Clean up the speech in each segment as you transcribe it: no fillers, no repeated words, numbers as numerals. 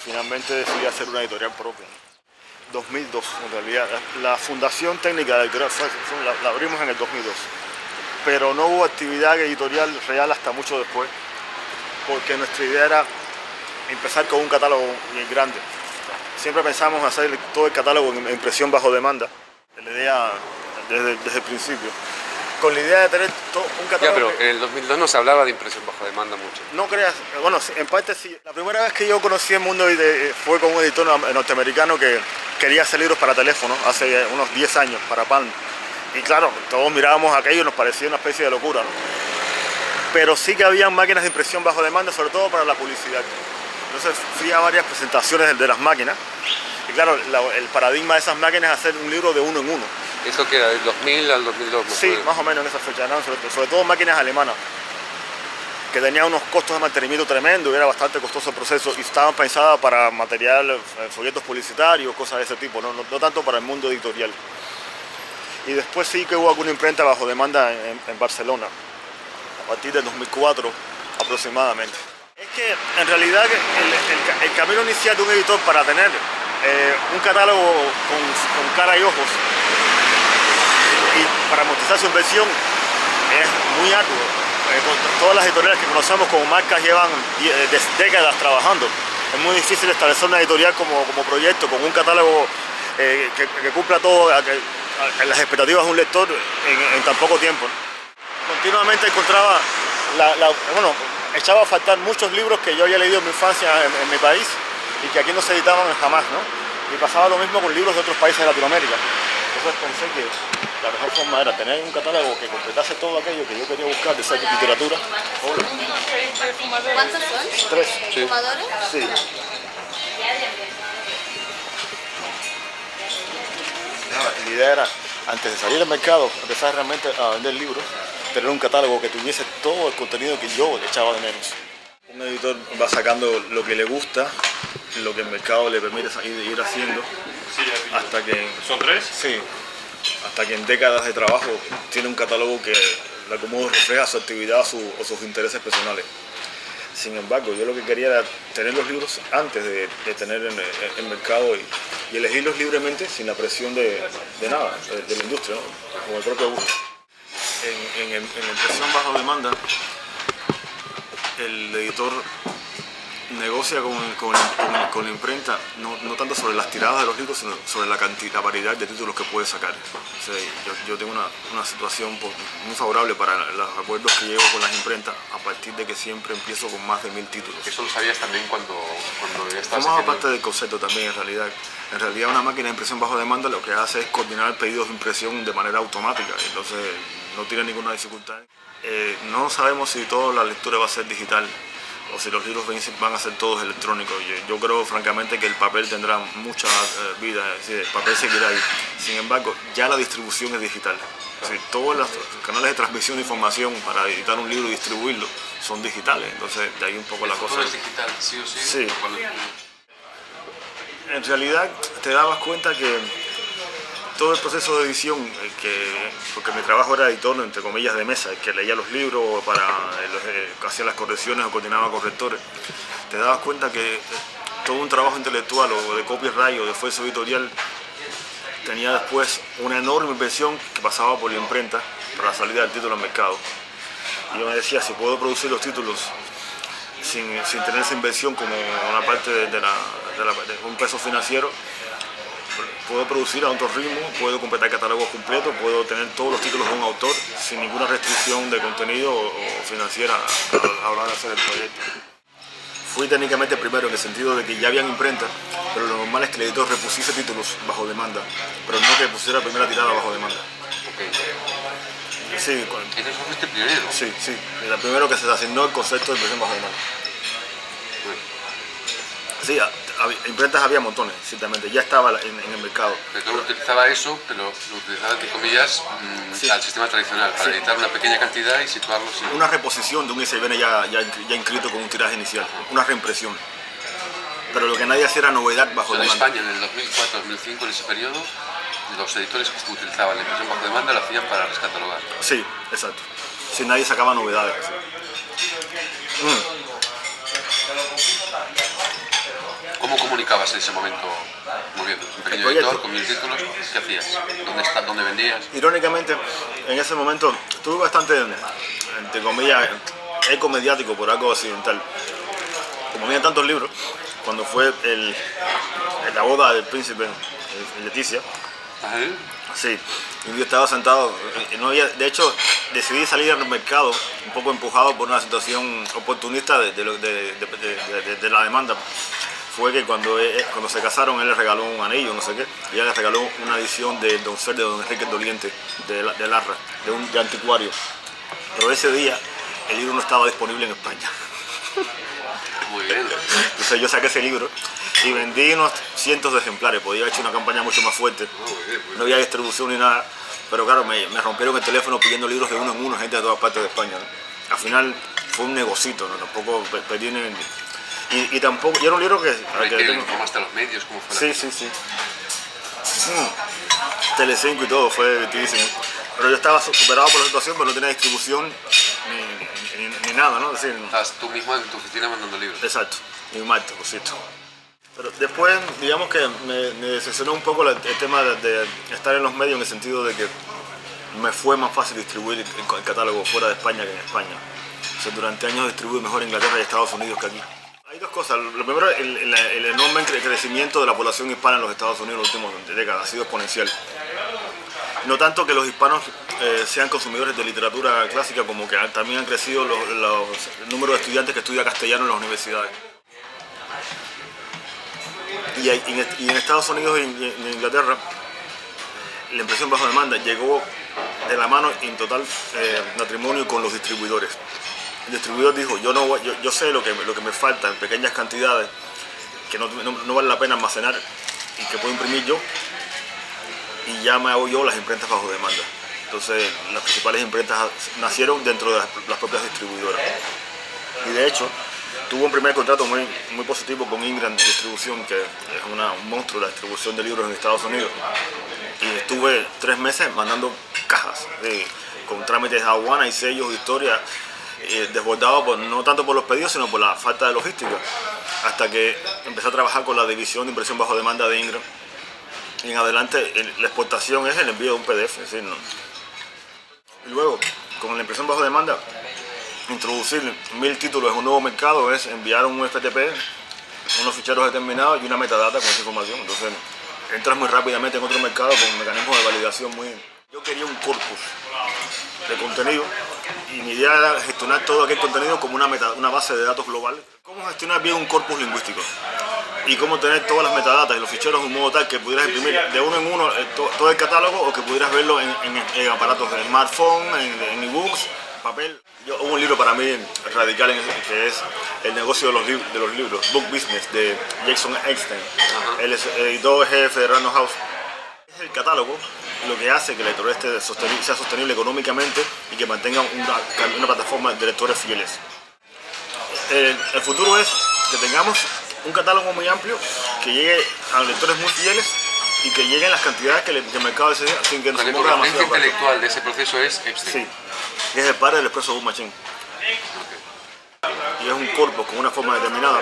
finalmente decidí hacer una editorial propia. 2002, en realidad. La fundación técnica de la editorial la abrimos en el 2002, pero no hubo actividad editorial real hasta mucho después, porque nuestra idea era empezar con un catálogo grande. Siempre pensamos hacer todo el catálogo en impresión bajo demanda, la idea desde el principio, con la idea de tener un catálogo. Ya, pero en el 2002 no se hablaba de impresión bajo demanda mucho. No creas, bueno, en parte sí. La primera vez que yo conocí el mundo fue con un editor norteamericano que quería hacer libros para teléfono hace unos 10 años, para Palm. Y claro, todos mirábamos aquello y nos parecía una especie de locura, ¿no? Pero sí que había máquinas de impresión bajo demanda, sobre todo para la publicidad. Entonces fui a varias presentaciones de las máquinas. Y claro, el paradigma de esas máquinas es hacer un libro de uno en uno. ¿Eso que era del 2000 al 2002? Sí, más o menos en esa fecha, ¿no? Sobre todo máquinas alemanas, que tenían unos costos de mantenimiento tremendos y era bastante costoso el proceso, y estaban pensadas para material, folletos publicitarios, cosas de ese tipo, no tanto para el mundo editorial. Y después sí que hubo alguna imprenta bajo demanda en Barcelona, a partir del 2004 aproximadamente. Es que en realidad el camino inicial de un editor para tener un catálogo con cara y ojos y para amortizar su inversión es muy arduo. Todas las editoriales que conocemos como marcas llevan décadas trabajando. Es muy difícil establecer una editorial como proyecto, con un catálogo que cumpla todo las expectativas de un lector en tan poco tiempo, ¿no? Continuamente encontraba, echaba a faltar muchos libros que yo había leído en mi infancia en mi país y que aquí no se editaban jamás, ¿no? Y pasaba lo mismo con libros de otros países de Latinoamérica. Entonces pensé que la mejor forma era tener un catálogo que completase todo aquello que yo quería buscar de esa literatura. ¿Cuántos son? 3. Sí. ¿Fumadores? Sí. La idea era, antes de salir al mercado, empezar realmente a vender libros, tener un catálogo que tuviese todo el contenido que yo le echaba de menos. Un editor va sacando lo que le gusta, lo que el mercado le permite ir haciendo, hasta que... ¿Son 3? Sí, hasta que en décadas de trabajo tiene un catálogo que de algún modo refleja su actividad o sus intereses personales. Sin embargo, yo lo que quería era tener los libros antes de tener el mercado y elegirlos libremente sin la presión de nada, de la industria, ¿no? Con el propio gusto. En impresión bajo demanda, el editor negocia con la imprenta no tanto sobre las tiradas de los libros, sino sobre la variedad de títulos que puede sacar. O sea, yo tengo una situación muy favorable para los acuerdos que llevo con las imprentas, a partir de que siempre empiezo con más de 1000 títulos. Eso lo sabías también cuando ya estabas Forma haciendo... parte del concepto también, en realidad. En realidad una máquina de impresión bajo demanda lo que hace es coordinar pedidos de impresión de manera automática, entonces no tiene ninguna dificultad. No sabemos si toda la lectura va a ser digital o si los libros van a ser todos electrónicos. Yo creo francamente que el papel tendrá mucha vida, es decir, el papel seguirá ahí. Sin embargo, ya la distribución es digital. Es decir, todos los canales de transmisión de información para editar un libro y distribuirlo son digitales, entonces de ahí un poco la cosa. ¿Todo es digital, sí o sí? Sí. En realidad te dabas cuenta que todo el proceso de edición, porque mi trabajo era editor, entre comillas, de mesa, el que leía los libros, hacía las correcciones o coordinaba correctores, te dabas cuenta que todo un trabajo intelectual o de copyright o de esfuerzo editorial tenía después una enorme inversión que pasaba por la imprenta para la salida del título al mercado. Y yo me decía, si puedo producir los títulos sin tener esa inversión como una parte de un peso financiero, puedo producir a otro ritmo, puedo completar catálogos completos, puedo tener todos los títulos de un autor sin ninguna restricción de contenido o financiera a la hora de hacer el proyecto. Fui técnicamente primero en el sentido de que ya habían imprenta, pero lo normal es que el editor repusiese títulos bajo demanda, pero no que pusiera la primera tirada bajo demanda. Okay. Sí, ¿Entonces fuiste pionero? Sí, era el primero que se asignó el concepto de impresión bajo demanda. Sí, imprentas había montones, ciertamente, ya estaba en el mercado. Pero tú utilizaba eso, pero lo utilizaba entre comillas Sí. al sistema tradicional, para editar una pequeña cantidad y situarlo sin... Una reposición de un ISBN ya inscrito con un tiraje inicial, una reimpresión. Pero lo que nadie hacía era novedad bajo En demanda. España, en el 2004-2005, en ese periodo, los editores que utilizaban la impresión bajo demanda lo hacían para descatalogar. Sí, exacto. Si nadie sacaba novedades. ¿Cómo estabas en ese momento moviendo? Un pequeño editor con 1000 títulos, ¿qué hacías? ¿Dónde vendías? Irónicamente, en ese momento tuve bastante, entre comillas, eco mediático por algo accidental. Como había tantos libros, cuando fue la boda del príncipe Leticia, ¿Ah, sí, un día estaba sentado, de hecho decidí salir al mercado un poco empujado por una situación oportunista de la demanda. Fue que cuando se casaron él le regaló un anillo, no sé qué, y ella le regaló una edición de Doncel de Don Enrique el Doliente, de Larra, de anticuario. Pero ese día el libro no estaba disponible en España. Muy bien. Entonces yo saqué ese libro y vendí unos cientos de ejemplares. Podía haber hecho una campaña mucho más fuerte. No había distribución ni nada. Pero claro, me rompieron el teléfono pidiendo libros de uno en uno, gente de todas partes de España, ¿no? Al final fue un negocito, ¿no? Tampoco perdí y tampoco... Y era un libro que... ¿Informaste a los medios? ¿Cómo fue la cosa? Sí. Telecinco y todo, fue divertidísimo. Pero yo estaba superado por la situación, pero no tenía distribución ni nada, ¿no? Es decir, Estabas tú mismo en tu oficina mandando libros. exacto, y Marte, por cierto. Pero después, digamos que me decepcionó un poco el tema de estar en los medios, en el sentido de que me fue más fácil distribuir el catálogo fuera de España que en España. O sea, durante años distribuí mejor en Inglaterra y Estados Unidos que aquí. Hay dos cosas. Lo primero, el enorme crecimiento de la población hispana en los Estados Unidos en las últimas décadas ha sido exponencial. No tanto que los hispanos sean consumidores de literatura clásica, como que también han crecido el número de estudiantes que estudian castellano en las universidades. Y en Estados Unidos y en Inglaterra, la impresión bajo demanda llegó de la mano en total matrimonio con los distribuidores. El distribuidor dijo, yo sé lo que me falta en pequeñas cantidades, que no vale la pena almacenar y que puedo imprimir yo, y ya me hago yo las imprentas bajo demanda. Entonces las principales imprentas nacieron dentro de las propias distribuidoras. Y de hecho, tuvo un primer contrato muy positivo con Ingram Distribución, que es un monstruo de la distribución de libros en Estados Unidos. Y estuve 3 meses mandando cajas, con trámites de aduana y sellos, historia, desbordado no tanto por los pedidos, sino por la falta de logística. Hasta que empecé a trabajar con la división de impresión bajo demanda de Ingram. Y en adelante la exportación es el envío de un PDF. ¿Sí? ¿No? Y luego, con la impresión bajo demanda, introducir 1000 títulos en un nuevo mercado es enviar un FTP, unos ficheros determinados y una metadata con esa información. Entonces entras muy rápidamente en otro mercado con un mecanismo de validación muy... Yo quería un corpus de contenido y mi idea era gestionar todo aquel contenido como una base de datos global. ¿Cómo gestionar bien un corpus lingüístico? Y cómo tener todas las metadatas y los ficheros de un modo tal que pudieras imprimir de uno en uno todo el catálogo, o que pudieras verlo en aparatos de smartphone, en ebooks, papel. Hubo un libro para mí radical que es El negocio de los libros, Book Business, de Jason Einstein. Él es editor jefe de Random House. Es el catálogo lo que hace que la editorial sea sostenible económicamente y que mantenga una plataforma de lectores fieles. El futuro es que tengamos un catálogo muy amplio, que llegue a lectores muy fieles y que lleguen las cantidades que el mercado desea, sin que nos La ponga componente demasiado. intelectual de ese proceso es Epstein. Sí, es el padre del Expresso Book Machine. Y es un corpus con una forma determinada.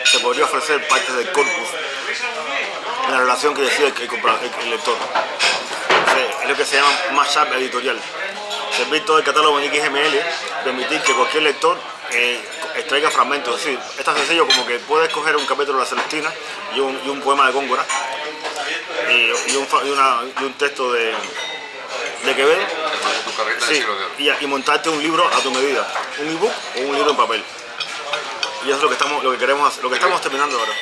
Se podría ofrecer partes del corpus en la relación que decide el lector. Es lo que se llama mashup editorial. Servir todo el catálogo en XML, permitir que cualquier lector extraiga fragmentos. Es decir, es tan sencillo como que puedes coger un capítulo de La Celestina y un poema de Góngora y un texto de Quevedo, Tu carreta del siglo de oro. y montarte un libro a tu medida, un ebook o un libro en papel. Y eso es lo que estamos terminando ahora.